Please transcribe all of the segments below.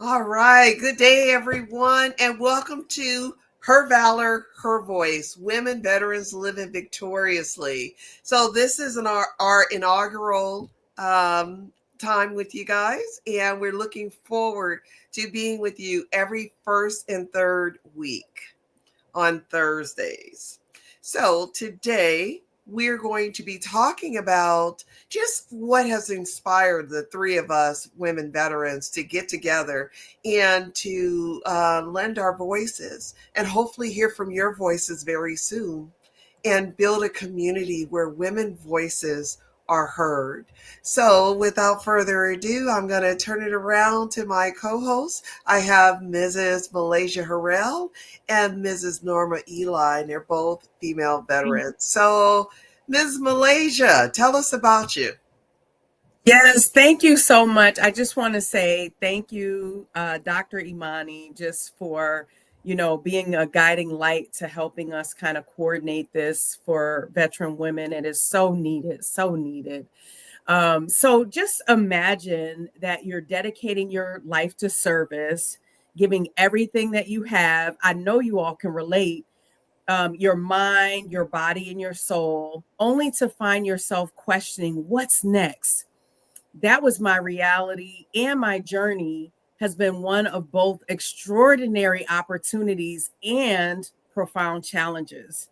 All right. Good day, everyone, and welcome to Her Valor, Her Voice, Women Veterans Living Victoriously. So, this is our inaugural time with you guys, and we're looking forward to being with you every first and third week on Thursdays. So today we're going to be talking about just what has inspired the three of us women veterans to get together and to lend our voices and hopefully hear from your voices very soon and build a community where women voices are heard. So, without further ado, I'm going to turn it around to my co host. I have Mrs. Malaysia Harrell and Mrs. Norma Ely, and they're both female veterans. So, Ms. Malaysia, tell us about you. Yes, thank you so much. I just want to say thank you, Dr. Imani, just for, being a guiding light to helping us kind of coordinate this for veteran women. It is so needed, so needed. So just imagine that you're dedicating your life to service, giving everything that you have. I know you all can relate, your mind, your body, and your soul, only to find yourself questioning what's next. That was my reality, and my journey has been one of both extraordinary opportunities and profound challenges.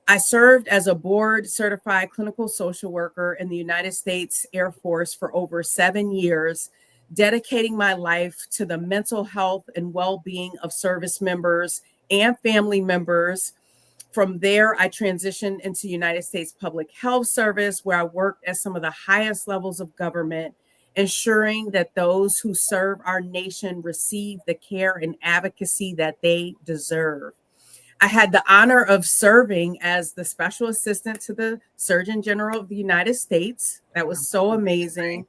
I served as a board certified clinical social worker in the United States Air Force for over 7 years, dedicating my life to the mental health and well being of service members and family members. From there, I transitioned into United States Public Health Service, where I worked at some of the highest levels of government, ensuring that those who serve our nation receive the care and advocacy that they deserve. I had the honor of serving as the special assistant to the Surgeon General of the United States. That was so amazing,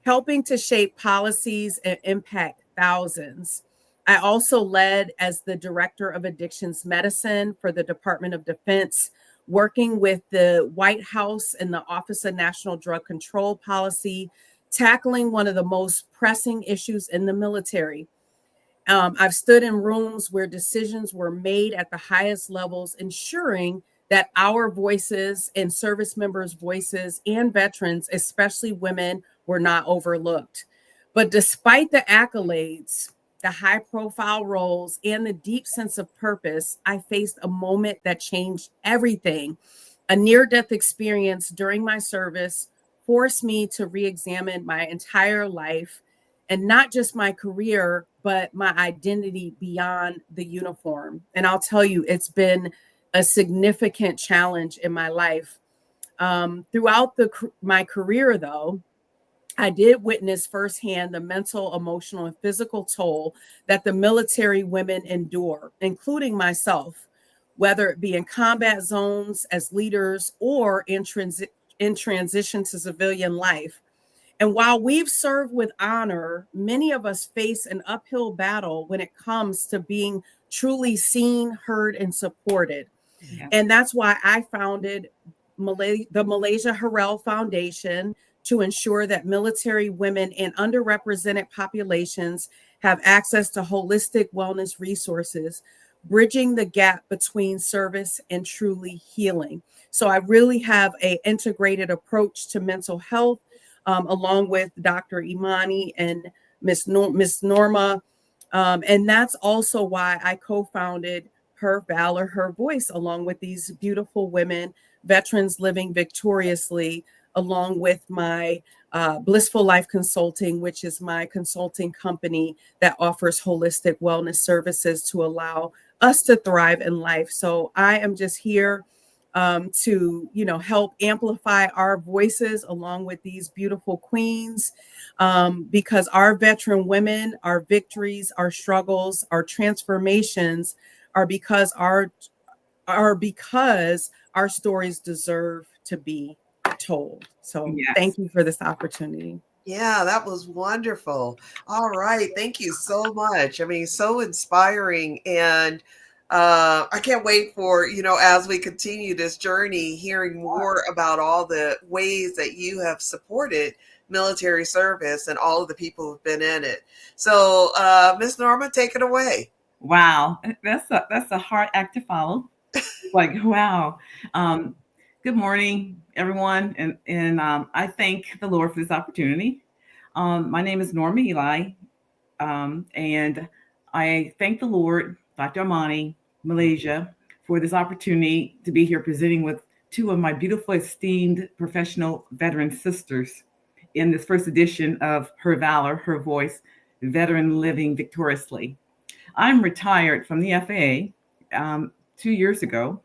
helping to shape policies and impact thousands. I also led as the director of addictions medicine for the Department of Defense, working with the White House and the Office of National Drug Control Policy, tackling one of the most pressing issues in the military. I've stood in rooms where decisions were made at the highest levels, ensuring that our voices and service members' voices and veterans, especially women, were not overlooked. But despite the accolades, the high profile roles, and the deep sense of purpose, I faced a moment that changed everything. A near death experience during my service forced me to re examine my entire life, and not just my career, but my identity beyond the uniform. And I'll tell you, it's been a significant challenge in my life. Throughout my career, though, I did witness firsthand the mental, emotional, and physical toll that the military women endure, including myself, whether it be in combat zones as leaders or in transition to civilian life. And while we've served with honor, many of us face an uphill battle when it comes to being truly seen, heard, and supported. Yeah. And that's why I founded the Malaysia Harrell Foundation, to ensure that military women and underrepresented populations have access to holistic wellness resources, bridging the gap between service and truly healing. So I really have an integrated approach to mental health, along with Dr. Imani and Miss Norma. And that's also why I co-founded Her Valor, Her Voice, along with these beautiful women, veterans living victoriously, along with my Blissful Life Consulting, which is my consulting company that offers holistic wellness services to allow us to thrive in life. So I am just here to, help amplify our voices along with these beautiful queens, because our veteran women, our victories, our struggles, our transformations are because our stories deserve to be told. So Yes. thank you for this opportunity. Yeah, that was wonderful. All right. Thank you so much. I mean, so inspiring. And I can't wait for, as we continue this journey, hearing more about all the ways that you have supported military service and all of the people who've been in it. So, Miss Norma, take it away. Wow, that's a hard act to follow. Like, wow. Um, Good morning, everyone, and I thank the Lord for this opportunity. My name is Norma Ely, and I thank the Lord, Dr. Imani, Malaysia, for this opportunity to be here presenting with two of my beautiful, esteemed professional veteran sisters in this first edition of Her Valor, Her Voice, Veteran Living Victoriously. I'm retired from the FAA 2 years ago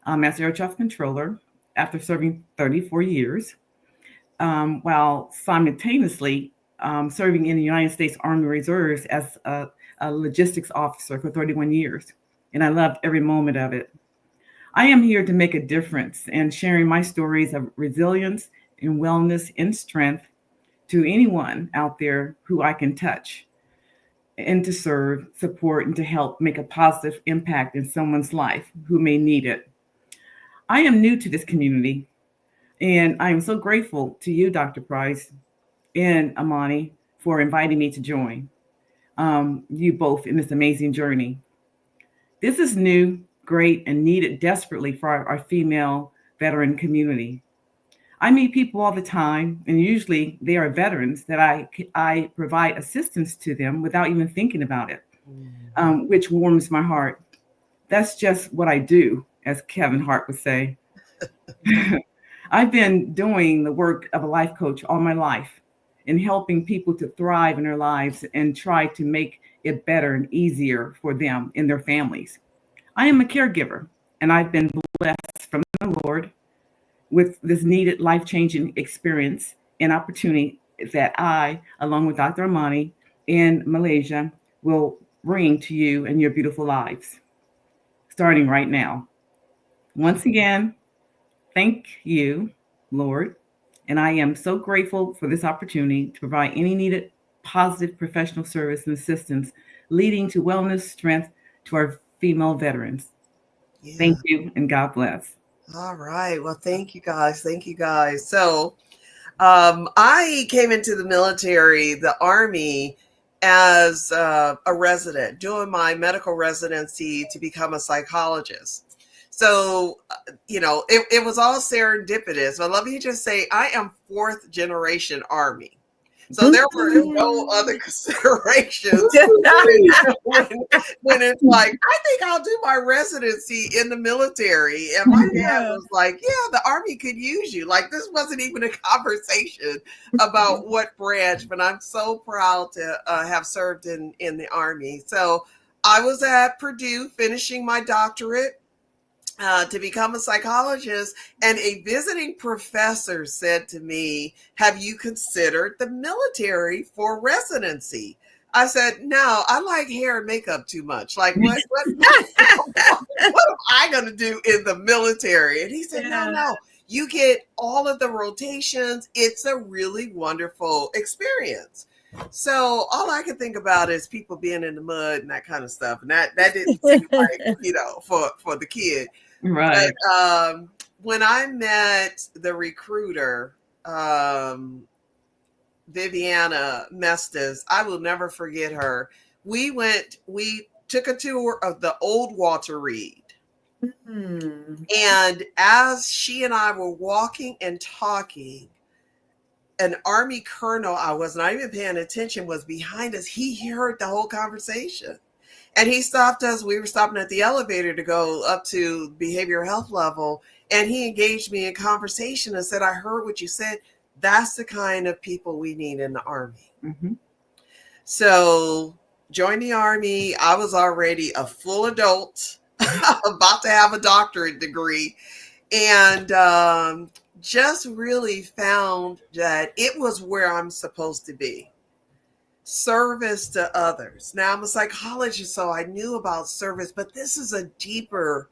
as air traffic controller after serving 34 years, while simultaneously serving in the United States Army Reserves as a logistics officer for 31 years. And I loved every moment of it. I am here to make a difference and sharing my stories of resilience and wellness and strength to anyone out there who I can touch and to serve, support, and to help make a positive impact in someone's life who may need it. I am new to this community, and I am so grateful to you, Dr. Price and Imani, for inviting me to join you both in this amazing journey. This is new, great, and needed desperately for our female veteran community. I meet people all the time, and usually they are veterans that I provide assistance to them without even thinking about it, which warms my heart. That's just what I do, as Kevin Hart would say. I've been doing the work of a life coach all my life in helping people to thrive in their lives and try to make it better and easier for them and their families. I am a caregiver, and I've been blessed from the Lord with this needed life changing experience and opportunity that I, along with Dr. Imani in Malaysia, will bring to you and your beautiful lives, starting right now. Once again, thank you, Lord. And I am so grateful for this opportunity to provide any needed positive professional service and assistance leading to wellness, strength to our female veterans. Yeah. Thank you and God bless. All right. Well, thank you guys. Thank you guys. So, I came into the military, the Army, as a resident, doing my medical residency to become a psychologist. So, it was all serendipitous. But let me just say, I am fourth generation Army. So there were no other considerations when, when it's like, I think I'll do my residency in the military. And my dad was like, yeah, the Army could use you. Like, this wasn't even a conversation about what branch, but I'm so proud to have served in the Army. So I was at Purdue finishing my doctorate to become a psychologist, and a visiting professor said to me, have you considered the military for residency? I said, no, I like hair and makeup too much. Like, what am I going to do in the military? And he said, no, you get all of the rotations. It's a really wonderful experience. So all I could think about is people being in the mud and that kind of stuff. And that didn't seem like, for the kid. Right. But when I met the recruiter, Viviana Mestes, I will never forget her. We took a tour of the old Walter Reed. And as she and I were walking and talking, an Army colonel, I was not even paying attention, was behind us. He heard the whole conversation. And he stopped us. We were stopping at the elevator to go up to behavioral health level. And he engaged me in conversation and said, I heard what you said. That's the kind of people we need in the Army. Mm-hmm. So joined the Army. I was already a full adult, about to have a doctorate degree. And just really found that it was where I'm supposed to be. Service to others. Now I'm a psychologist, so I knew about service, but this is a deeper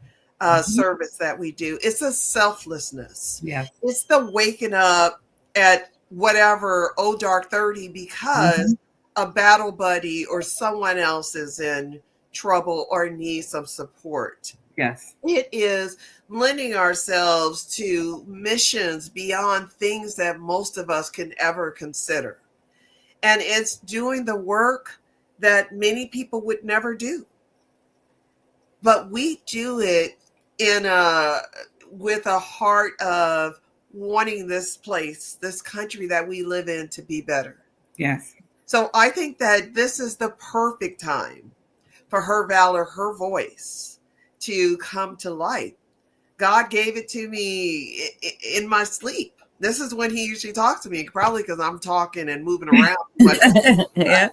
service that we do. It's a selflessness. Yes. It's the waking up at whatever dark 30 because a battle buddy or someone else is in trouble or needs some support. Yes. It is lending ourselves to missions beyond things that most of us can ever consider. And it's doing the work that many people would never do. But we do it in a with a heart of wanting this place, this country that we live in, to be better. Yes. So I think that this is the perfect time for Her Valor, Her Voice to come to light. God gave it to me in my sleep. This is when he usually talks to me, probably because I'm talking and moving around. Yeah.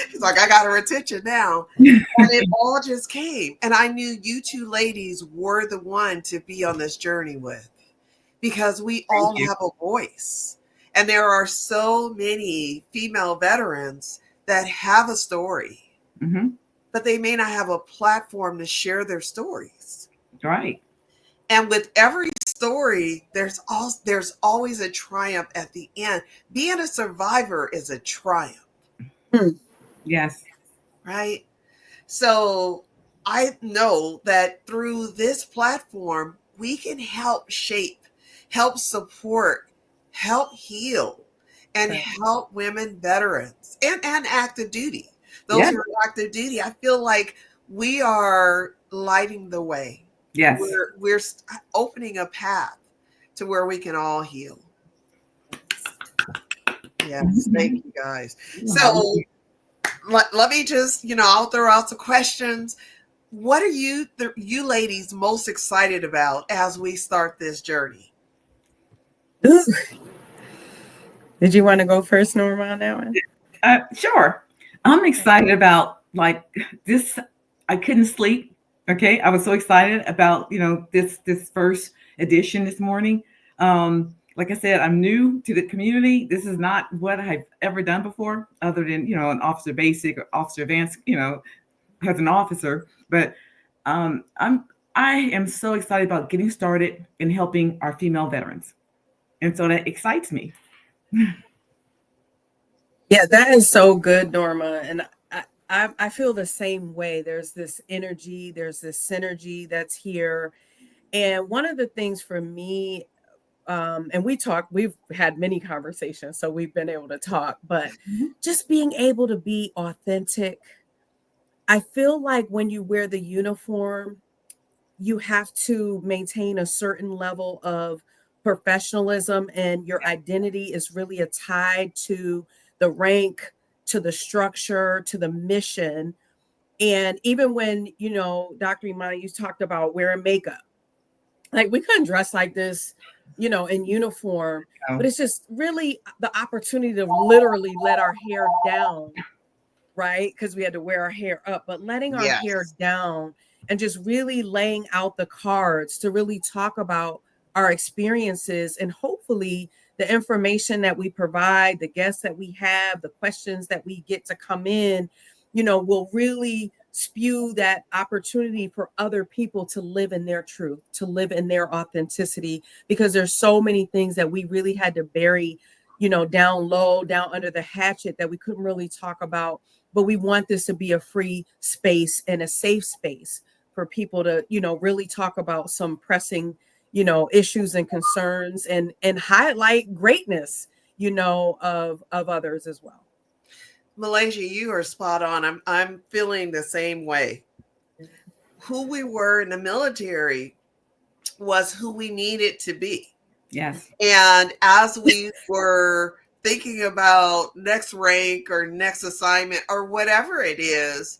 He's like, I got her attention now. And it all just came. And I knew you two ladies were the one to be on this journey with, because we all have a voice. And there are so many female veterans that have a story, but they may not have a platform to share their stories. Right. And with every story, there's always a triumph at the end. Being a survivor is a triumph. Yes. Right? So I know that through this platform, we can help shape, help support, help heal, and help women veterans and active duty. Those who are active duty, I feel like we are lighting the way. Yes. We're opening a path to where we can all heal. Yes, thank you guys. So let me just, I'll throw out some questions. What are you ladies most excited about as we start this journey? Did you want to go first, Norma, on that one? Sure. I'm excited about this. I couldn't sleep. Okay. I was so excited about, this first edition this morning. Like I said, I'm new to the community. This is not what I've ever done before, other than, an officer basic or officer advanced, as an officer. But I am so excited about getting started and helping our female veterans. And so that excites me. Yeah, that is so good, Norma. And I feel the same way. There's this energy, there's this synergy that's here. And one of the things for me, and we've had many conversations, so we've been able to talk, but just being able to be authentic. I feel like when you wear the uniform, you have to maintain a certain level of professionalism, and your identity is really tied to the rank, to the structure, to the mission. And even when, Dr. Imani, you talked about wearing makeup, like we couldn't dress like this, in uniform, but it's just really the opportunity to literally let our hair down, right? Because we had to wear our hair up, but letting our hair down and just really laying out the cards to really talk about our experiences, and hopefully the information that we provide, the guests that we have, the questions that we get to come in, will really spew that opportunity for other people to live in their truth, to live in their authenticity, because there's so many things that we really had to bury, down low, down under the hatchet, that we couldn't really talk about. But we want this to be a free space and a safe space for people to, really talk about some pressing, issues and concerns, and highlight greatness, of others as well. Malaysia, you are spot on. I'm feeling the same way. Who we were in the military was who we needed to be. Yes. And as we were thinking about next rank or next assignment or whatever it is,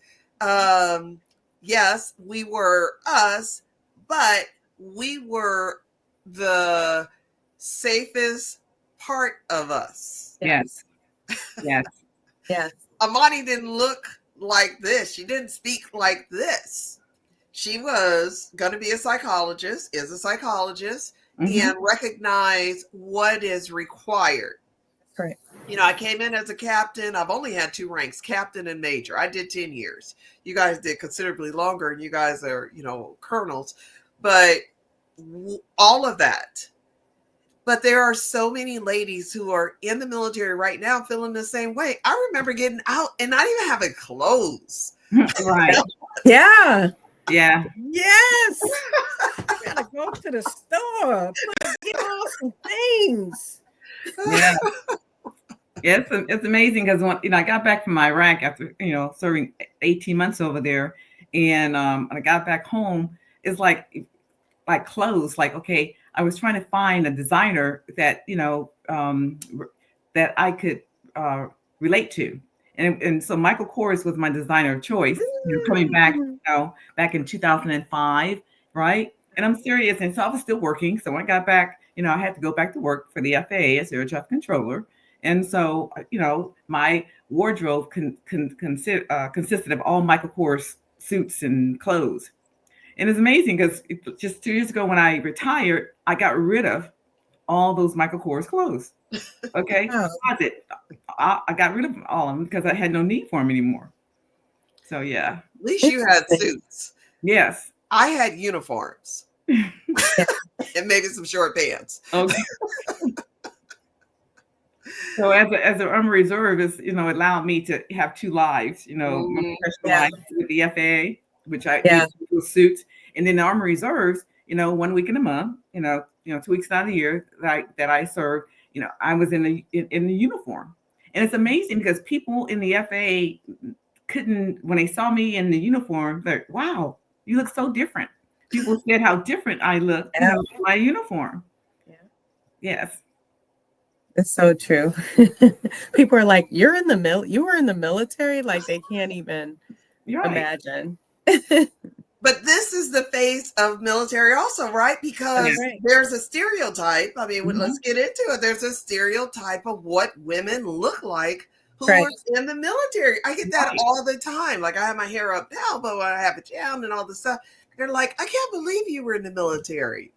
yes, we were us, but we were the safest part of us. Yes. Yes. Yes. Imani didn't look like this. She didn't speak like this. She was going to be a psychologist, is a psychologist, and recognize what is required. Right. I came in as a captain. I've only had 2 ranks, captain and major. I did 10 years. You guys did considerably longer, and you guys are, colonels. But all of that. But there are so many ladies who are in the military right now feeling the same way. I remember getting out and not even having clothes. Right. Yeah. Yeah. Yes. Gotta go to the store, get all some things. Yeah. Yeah, it's amazing because when I got back from Iraq after serving 18 months over there, and I got back home, it's like clothes. Like, okay, I was trying to find a designer that that I could relate to, and so Michael Kors was my designer of choice. Coming back, back in 2005, right? And I'm serious, and so I was still working. So when I got back, I had to go back to work for the FAA as air traffic controller. And so, my wardrobe consisted of all Michael Kors suits and clothes. And it's amazing because just 2 years ago when I retired, I got rid of all those Michael Kors clothes. Okay. Oh. Closet. I got rid of all of them because I had no need for them anymore. So, yeah. At least you had suits. Yes. I had uniforms and maybe some short pants. Okay. So as an Army reservist, it allowed me to have two lives, my professional life with the FAA, which I did suits, and then the Army Reserves, 1 week in a month, 2 weeks out of the year that I served, I was in the uniform. And it's amazing because people in the FAA couldn't, when they saw me in the uniform, they're like, wow, you look so different. People said how different I looked in my uniform. Yeah. Yes. It's so true. People are like, you were in the military? Like they can't even imagine. But this is the face of military also, right? Because there's a stereotype. I mean, let's get into it. There's a stereotype of what women look like who are in the military. I get that all the time. Like I have my hair up now, but when I have it down and all this stuff, they're like, I can't believe you were in the military.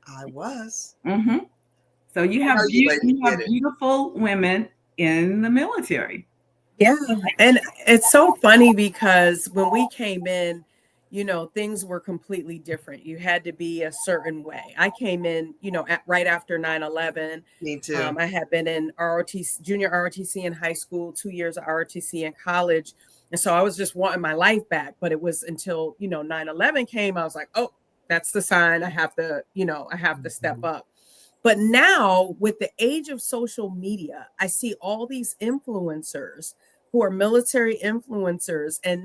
I was. Mm-hmm. So you have beautiful women in the military. Yeah. And it's so funny because when we came in, things were completely different. You had to be a certain way. I came in, right after 9/11. Me too. I had been in ROTC, junior ROTC in high school, 2 years of ROTC in college. And so I was just wanting my life back. But it was until, 9/11 came, I was like, oh, that's the sign. I have to step up. But now with the age of social media, I see all these influencers who are military influencers, and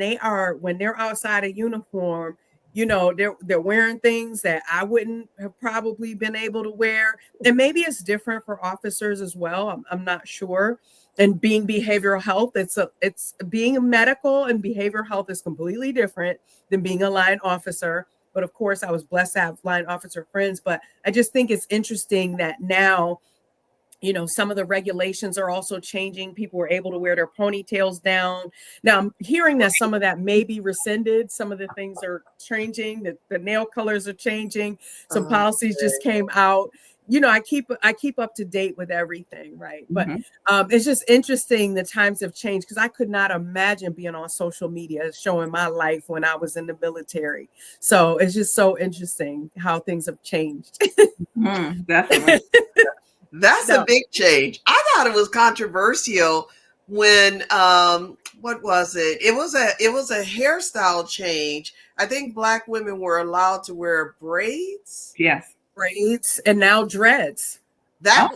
when they're outside of uniform, they're wearing things that I wouldn't have probably been able to wear. And maybe it's different for officers as well. I'm not sure. And being behavioral health, it's being a medical and behavioral health is completely different than being a line officer. But of course, I was blessed to have line officer friends. But I just think it's interesting that now, some of the regulations are also changing. People were able to wear their ponytails down. Now I'm hearing that some of that may be rescinded. Some of the things are changing. The nail colors are changing. Some policies just came out. I keep up to date with everything, right? But it's just interesting. The times have changed because I could not imagine being on social media showing my life when I was in the military. So it's just so interesting how things have changed. Definitely. That's a big change. I thought it was controversial when what was it? It was a hairstyle change. I think Black women were allowed to wear braids. Yes. Braids and now dreads. That's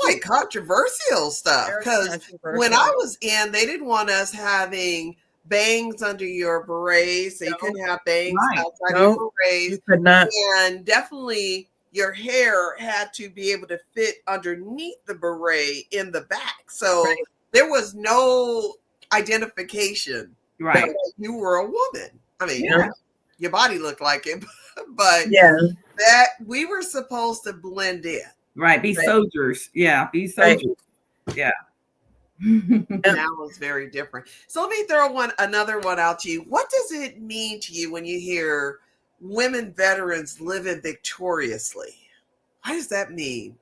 like controversial stuff because when I was in, they didn't want us having bangs under your berets, so you couldn't have bangs outside of your berets. You could not. And definitely your hair had to be able to fit underneath the beret in the back. So there was no identification that you were a woman. I mean, your body looked like it, but that we were supposed to blend in. Right. Be soldiers. Yeah. Be soldiers. Yeah. That was very different. So let me throw another one out to you. What does it mean to you when you hear women veterans living victoriously? What does that mean?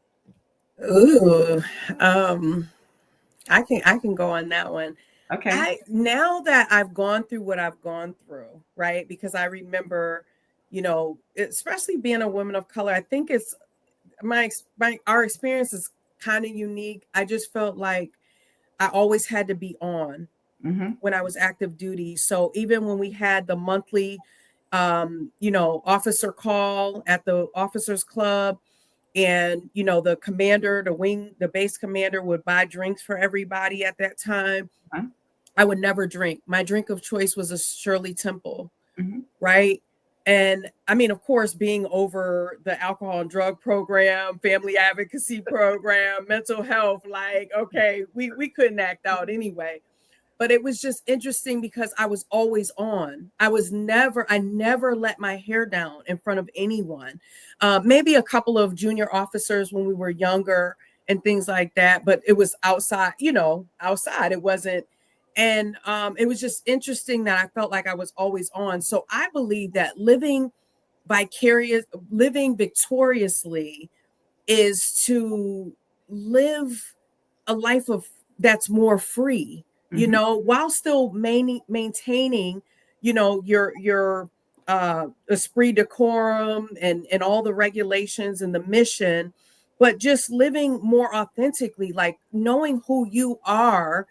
Ooh, I can go on that one. Okay. Now that I've gone through what I've gone through, right? Because I remember, especially being a woman of color, I think it's our experience is kind of unique. I just felt like I always had to be on. when I was active duty. So even when we had the monthly, officer call at the officers club, and the commander, the base commander would buy drinks for everybody at that time. I would never drink. My drink of choice was a Shirley Temple, right? And I mean, of course, being over the alcohol and drug program, family advocacy program, mental health, like, okay, we couldn't act out anyway. But it was just interesting because I was always on. I never let my hair down in front of anyone. Maybe a couple of junior officers when we were younger and things like that, but it was outside, outside. It wasn't. And it was just interesting that I felt like I was always on. So I believe that living victoriously is to live a life of that's more free, while still maintaining, your esprit decorum and all the regulations and the mission, but just living more authentically, like knowing who you are,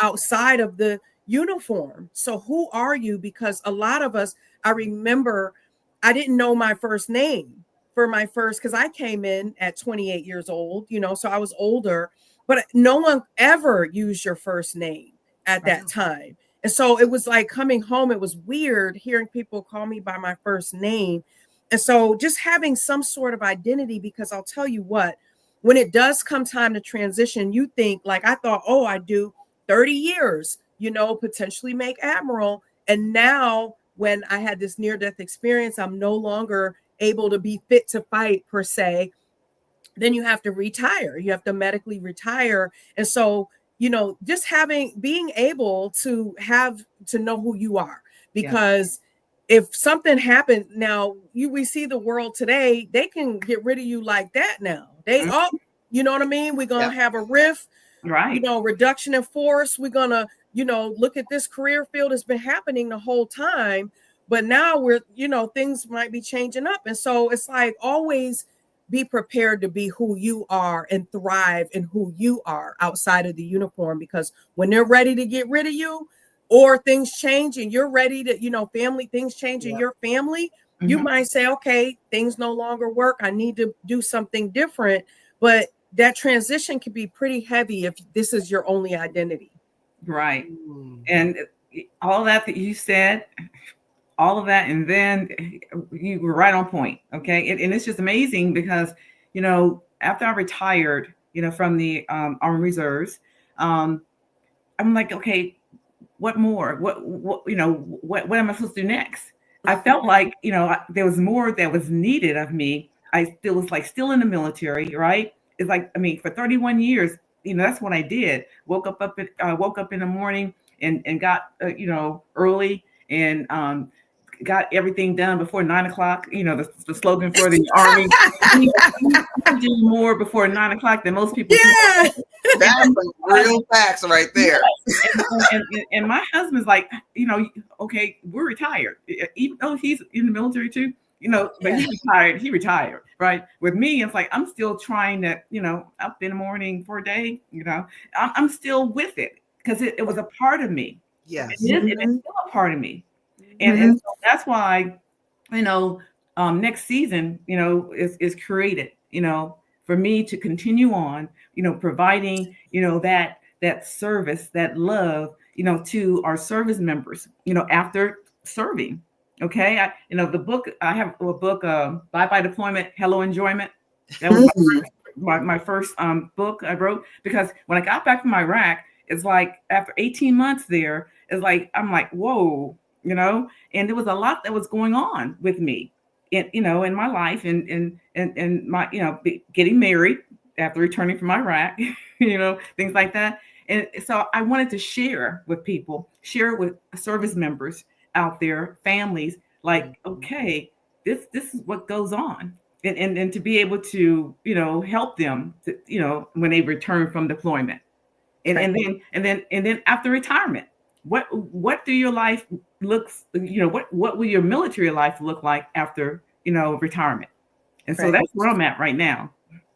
outside of the uniform. So who are you? Because a lot of us, I remember I didn't know my first name for my first, because I came in at 28 years old, so I was older, but no one ever used your first name at that time. And so it was like coming home, it was weird hearing people call me by my first name. And so just having some sort of identity, because I'll tell you what, when it does come time to transition, you think like, I thought, oh, I do 30 years, potentially make admiral. And now when I had this near-death experience, I'm no longer able to be fit to fight per se. Then you have to retire. You have to medically retire. And so, just being able to know who you are, because if something happened now, we see the world today, they can get rid of you like that now. You know what I mean? We're going to have a rift, right? Reduction in force. We're going to, look at this career field has been happening the whole time, but now we're, things might be changing up. And so it's like always be prepared to be who you are and thrive in who you are outside of the uniform, because when they're ready to get rid of you or things change and you're ready to, things change in your family, you might say, okay, things no longer work. I need to do something different. But that transition can be pretty heavy if this is your only identity. Right. And all that you said, all of that, and then you were right on point. Okay. And it's just amazing because, after I retired, from the Army Reserves, I'm like, okay, what more? What am I supposed to do next? I felt like, there was more that was needed of me. I still was like still in the military, right? It's like, I mean, for 31 years, that's what I did. Woke up in the morning and got, early and got everything done before 9 o'clock. The slogan for the Army. I do more before 9 o'clock than most people. Yeah, that's real facts right there. And my husband's like, okay, we're retired, even though he's in the military too. But he retired, right? With me, it's like, I'm still trying to, up in the morning for a day, I'm still with it because it was a part of me. Yes. It is still a part of me. And so that's why, next season, is created, for me to continue on, providing, that service, that love, to our service members, after serving. Okay. The book, I have a book, Bye Bye Deployment, Hello Enjoyment. That was my first book I wrote, because when I got back from Iraq, it's like after 18 months there, it's like, I'm like, whoa, and there was a lot that was going on with me in my life and my, getting married after returning from Iraq, things like that. And so I wanted to share with people, share with service members out there, families, like, okay, this is what goes on. And to be able to, help them to, when they return from deployment. And then after retirement, what do your life looks, what will your military life look like after, retirement? And so that's where I'm at right now.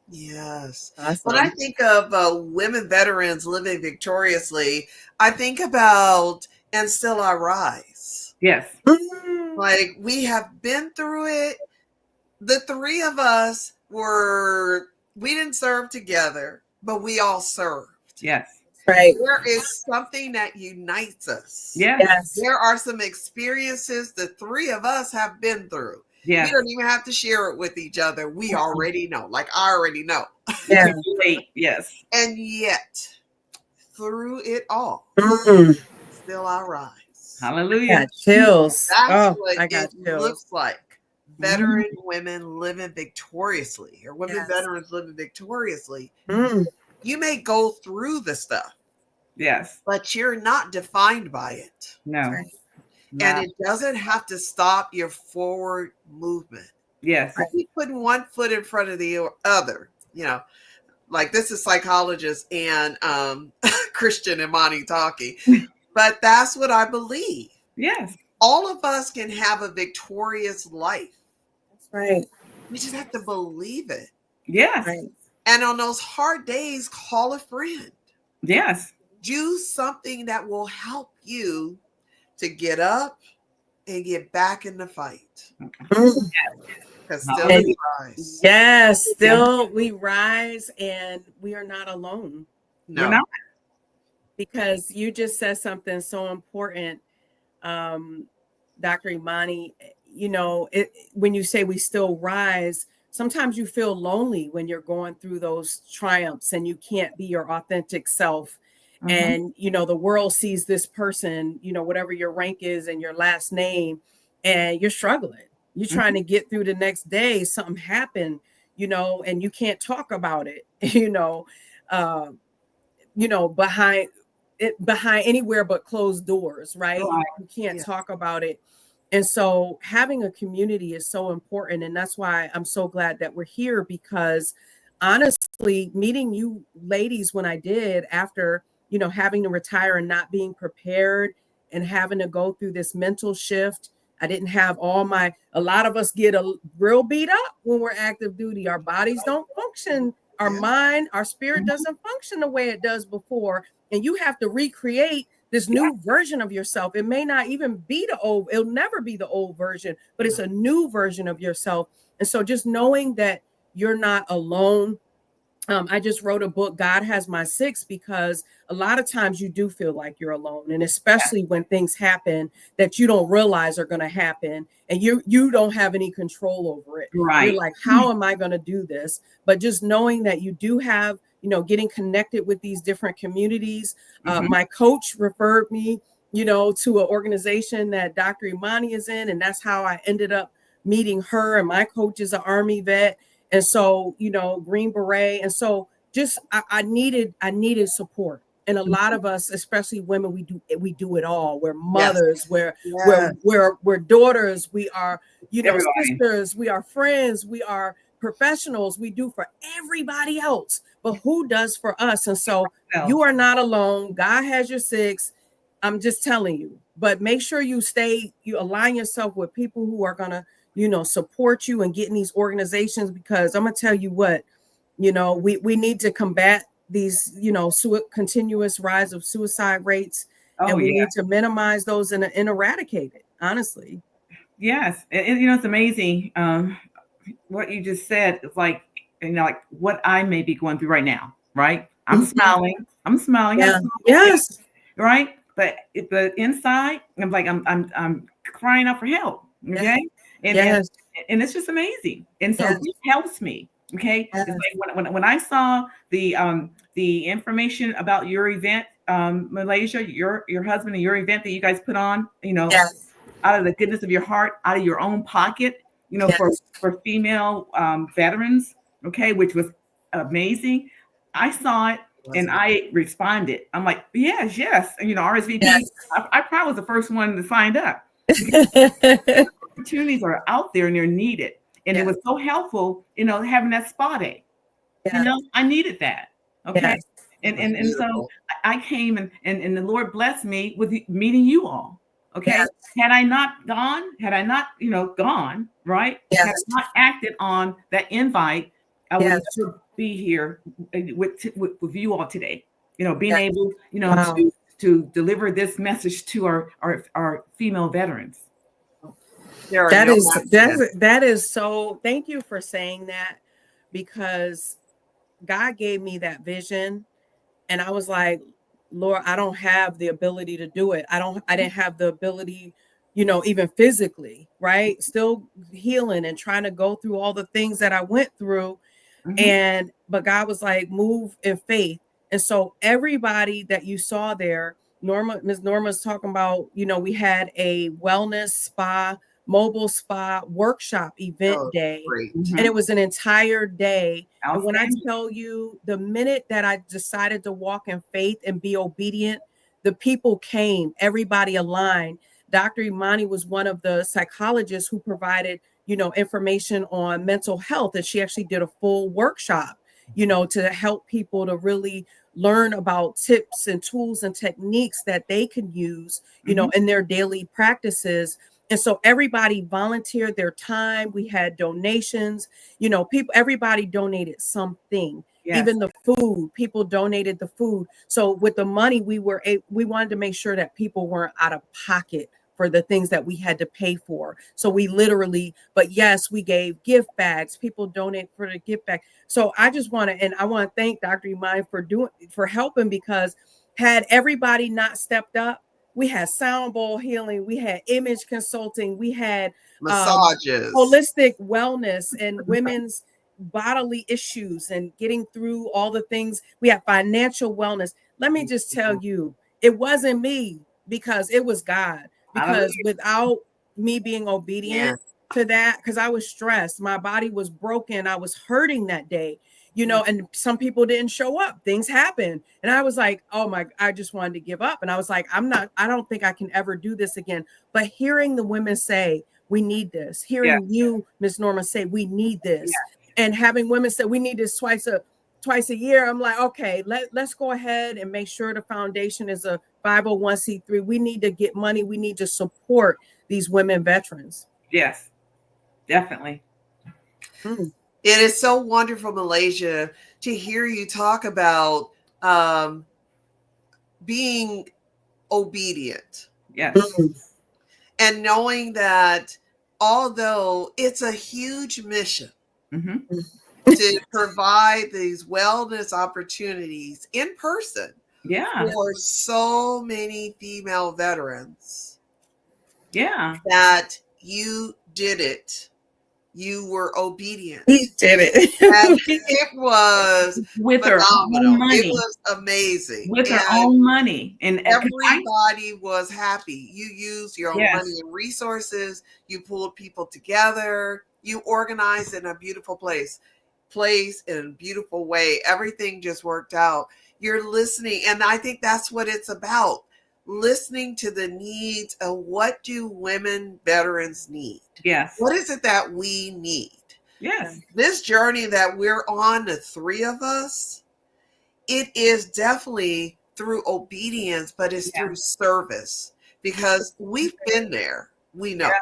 Yes. When I Awesome. think of women veterans living victoriously, I think about And Still I Rise. Yes. Like, we have been through it. The three of us we didn't serve together, but we all served. Yes. Right. There is something that unites us. Yes. Yes. There are some experiences the three of us have been through. We Yes. don't even have to share it with each other. We already know. Like, I already know. You Yeah. can relate. Yes. And yet, through it all, Mm. still I rise. Hallelujah. Got chills. That's Oh, what I got it chills. looks like. Mhm. Veteran women living victoriously, or women Yes. veterans living victoriously. Mm. You may go through the stuff, Yes. but you're not defined by it. No. Right. And Not. it doesn't have to stop your forward movement. Yes. I keep putting one foot in front of the other, like this is psychologist and Christian Imani talking, but that's what I believe. Yes. All of us can have a victorious life. That's right. We just have to believe it. Yes. Right. And on those hard days, call a friend. Yes. Do something that will help you to get up and get back in the fight. Mm. Because still And we rise. yes, Yeah. still we rise and we are not alone, We're No. not. because you just said something so important, um, Dr. Imani. When you say we still rise, sometimes you feel lonely when you're going through those triumphs and you can't be your authentic self. Mhm. And, the world sees this person, whatever your rank is and your last name, and you're struggling. You're trying Mhm. to get through the next day. Something happened, and you can't talk about it, uh, behind anywhere but closed doors, right? you, Right. you can't Yes. talk about it. And so having a community is so important, and that's why I'm so glad that we're here, because honestly, meeting you ladies when I did, after having to retire and not being prepared and having to go through this mental shift. I didn't have a lot of us get a real beat up when we're active duty. Our bodies don't function, our Yeah. mind, our spirit Mhm. doesn't function the way it does before, and you have to recreate this Yeah. new version of yourself. It may not even be it'll never be the old version, but it's a new version of yourself. And so just knowing that you're not alone. I just wrote a book, God Has My Six, because a lot of times you do feel like you're alone. And especially when things happen that you don't realize are going to happen and you don't have any control over it. You're Right. like, how am I going to do this? But just knowing that you do have, getting connected with these different communities. Mhm. My coach referred me, to an organization that Dr. Imani is in. And that's how I ended up meeting her. And my coach is an Army vet. And so, Green Beret. And so just I needed support. And a lot of us, especially women, we do it all. We're Yes. mothers, Yes. we're daughters, we are, Everybody. sisters, we are friends, we are professionals, we do for everybody else. But who does for us? And so So, you are not alone. God has your six. I'm just telling you. But make sure you align yourself with people who are gonna support you and get in these organizations, because I'm gonna tell you what, we need to combat these, continuous rise of suicide rates, oh and we yeah. need to minimize those and eradicate it, honestly. Yes. It's amazing. What you just said is like, like what I may be going through right now. Right. I'm Mhm. smiling. I'm smiling. I have a Yeah. smile on my face, Yes. right? But inside, I'm like I'm crying out for help. Yes. Okay, and and Yes. and it's just amazing. And so Yes. this helps me. Okay, it's Yes. like when I saw the information about your event, Malaysia, your husband and your event that you guys put on, Yes. out of the goodness of your heart, out of your own pocket, Yes. for female veterans, okay, which was amazing. I saw it and Wasn't I responded. I'm like, yes, yes. And, RSVP. Yes. I probably was the first one to sign up. Opportunities are out there and they're needed. And it Yes. was so helpful, having that spa day. Yes. I needed that. Okay. Yes. was And so beautiful. I came and the Lord blessed me with meeting you all. Okay. Yes. Had I not gone, right? Had I Yes. not acted on that invite, I would Yes. never be here with you all today. Being Yeah. able, Wow. to deliver this message to our female veterans. There are That no is accidents. that is so, thank you for saying that, because God gave me that vision, and I was like, Lord, I don't have the ability to do it. I didn't have the ability, even physically, right? Still healing and trying to go through all the things that I went through. Mm-hmm. But God was like, move in faith. And so everybody that you saw there, Ms. Norma's talking about, we had a wellness spa, mobile spa workshop event Oh, day, great. Mm-hmm. and it was an entire day. And when I Outstanding. tell you, the minute that I decided to walk in faith and be obedient, the people came, everybody aligned. Dr. Imani was one of the psychologists who provided, information on mental health. And she actually did a full workshop, to help people to really learn about tips and tools and techniques that they can use, Mm-hmm. in their daily practices. And so everybody volunteered their time. We had donations, everybody donated something. Yes. Even the food, people donated the food. So with the money, we wanted to make sure that people weren't out of pocket for the things that we had to pay for. So we literally, but yes, we gave gift bags. People donate for the gift bag. So I just want to, and I want to thank Dr. Imani for helping, because had everybody not stepped up, we had sound bowl healing, we had image consulting, we had Massages. holistic wellness and women's bodily issues and getting through all the things. We have financial wellness. Let me just tell you, it wasn't me, because it was God. Because Hallelujah. without me being Yeah. obedient to that, because I was stressed, my body was broken, I was hurting that day, and some people didn't show up, things happened, and I was like, oh my, I just wanted to give up. And I was like, I don't think I can ever do this again. But hearing the women say, we need this, Yeah. hearing you, Miss Norma, say, we need this, Yeah. and having women say, we need this twice a year, I'm like, okay, let's go ahead and make sure the foundation is a 501c3. We need to get money. We need to support these women veterans. Yes. Definitely. Mm. It is so wonderful, Malaysia, to hear you talk about being obedient Yes. Mm. and knowing that although it's a huge mission Mm-hmm. to provide these wellness opportunities in person Yeah. for so many female veterans, Yeah. that you did it. You were He obedient. did And it. it was With her own phenomenal. It money. was amazing. With her And own money. And everybody was happy. You used your own money yes. and resources. You pulled people together. You organized in a beautiful place in a beautiful way. Everything just worked out. You're listening, and I think that's what it's about. Listening to the needs of what do women veterans need? Yes. What is it that we need? Yes. This journey that we're on, the three of us, it is definitely through obedience, but it's Yeah. through service, because we've been there. We know. Yeah.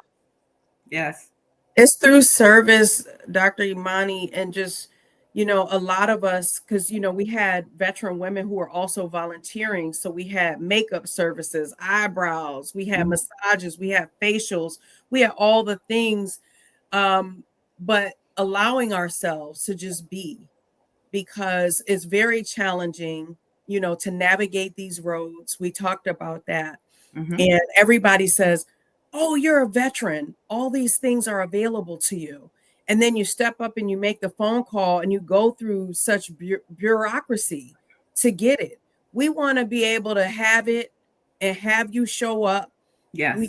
Yes. It's through service, Dr. Imani, and just, a lot of us, because, we had veteran women who were also volunteering. So we had makeup services, eyebrows, we had Mhm. massages, we had facials, we had all the things, but allowing ourselves to just be, because it's very challenging, to navigate these roads. We talked about that. Mhm. And everybody says, oh, you're a veteran, all these things are available to you. And then you step up and you make the phone call and you go through such bureaucracy to get it. We want to be able to have it and have you show up. We, Yes.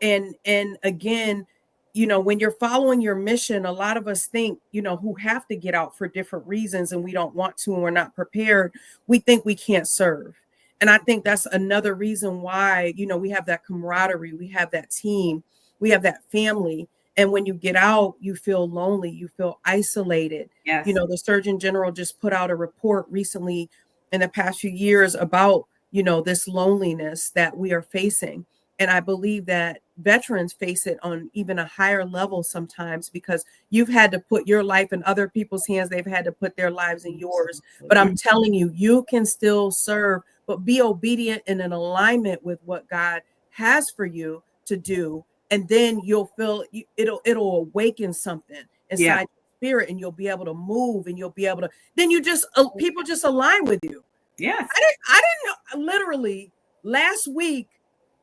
and again, when you're following your mission, a lot of us think, who have to get out for different reasons and we don't want to and we're not prepared, we think we can't serve. And I think that's another reason why, we have that camaraderie, we have that team, we have that family. And when you get out, you feel lonely, you feel isolated. Yes. The Surgeon General just put out a report recently in the past few years about, this loneliness that we are facing. And I believe that veterans face it on even a higher level sometimes, because you've had to put your life in other people's hands. They've had to put their lives in yours. But I'm telling you, you can still serve, but be obedient and in alignment with what God has for you to do. And then you'll feel it'll awaken something inside your spirit, and you'll be able to move, and you'll be able to, then you just people just align with you. Yes. I didn't know, literally last week,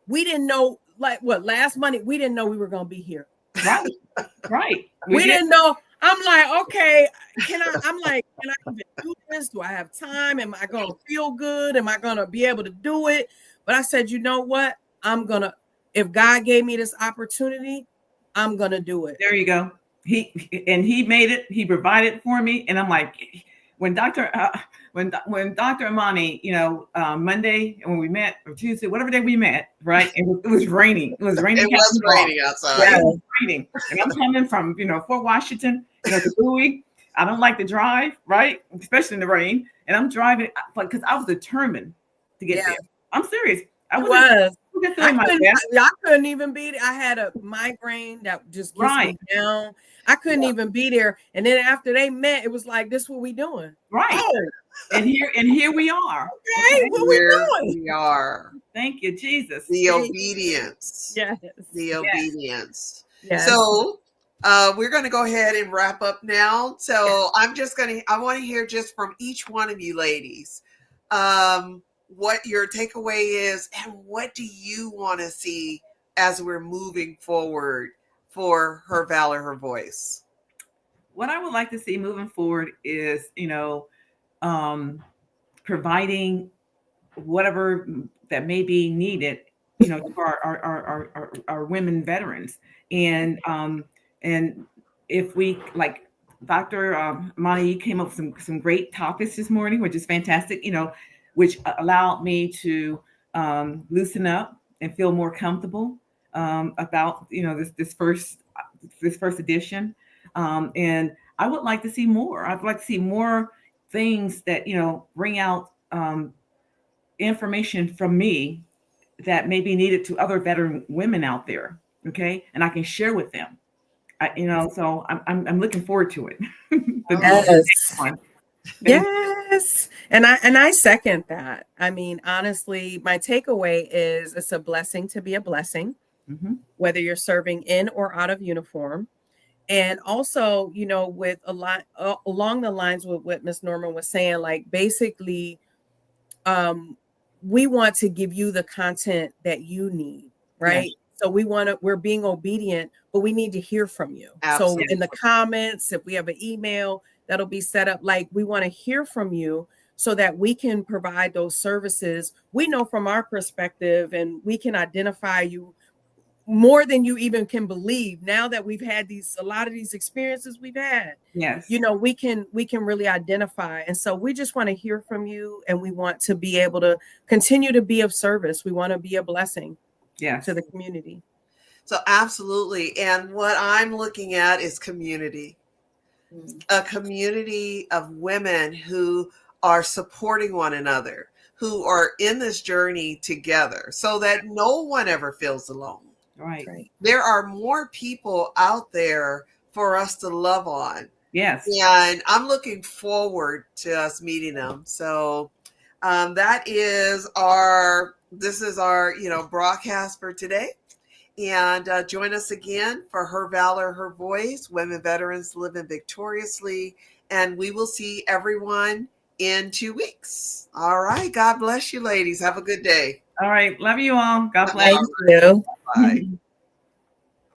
we didn't know, like what, last Monday, we didn't know we were going to be here. Right. Right. We didn't know. I'm like, okay, can I even do this? Do I have time? Am I going to feel good? Am I going to be able to do it? But I said, you know what? If God gave me this opportunity, I'm going to do it. There you go. He made it. He provided for me. And I'm like, when Dr. Imani, Monday when we met, or Tuesday, whatever day we met, right? And it was raining. It was raining. It was raining outside. Yeah, it was raining. And I'm coming from, Fort Washington, to Bowie. I don't like to drive, right? Especially in the rain. And I'm driving because I was determined to get there. I'm serious. I couldn't even be there. I had a migraine that just gets me down. I couldn't even be there. And then after they met, it was like, this is what we doing. Right. Oh. And here we are. Okay, what we doing? We are. Thank you, Jesus. The obedience. Yes. The obedience. Yes. So we're going to go ahead and wrap up now. So I want to hear just from each one of you ladies, what your takeaway is, and what do you want to see as we're moving forward for Her Valor, Her Voice? What I would like to see moving forward is, providing whatever that may be needed, for our women veterans. And if we, like Dr. Imani came up with some great topics this morning, which is fantastic, which allowed me to loosen up and feel more comfortable about this first edition. And I would like to see more. I'd like to see more things that bring out information from me that may be needed to other veteran women out there. Okay, and I can share with them. So I'm looking forward to it. Yes. And I second that. I mean, honestly, my takeaway is it's a blessing to be a blessing, whether you're serving in or out of uniform. And also, with a lot along the lines with what Miss Norma was saying, like basically, we want to give you the content that you need, right? Yes. So we're being obedient, but we need to hear from you. Absolutely. So in the comments, if we have an email that'll be set up, like we want to hear from you so that we can provide those services. We know from our perspective, and we can identify you more than you even can believe. Now that we've had a lot of these experiences we've had, yes, we can really identify. And so we just want to hear from you, and we want to be able to continue to be of service. We want to be a blessing to the community. So absolutely. And what I'm looking at is community, a community of women who are supporting one another, who are in this journey together, so that no one ever feels alone. Right. There are more people out there for us to love on. Yes. And I'm looking forward to us meeting them. So this is our broadcast for today. And join us again for Her Valor, Her Voice, Women Veterans Living Victoriously. And we will see everyone in 2 weeks. All right. God bless you, ladies. Have a good day. All right. Love you all. God bless you. Bye.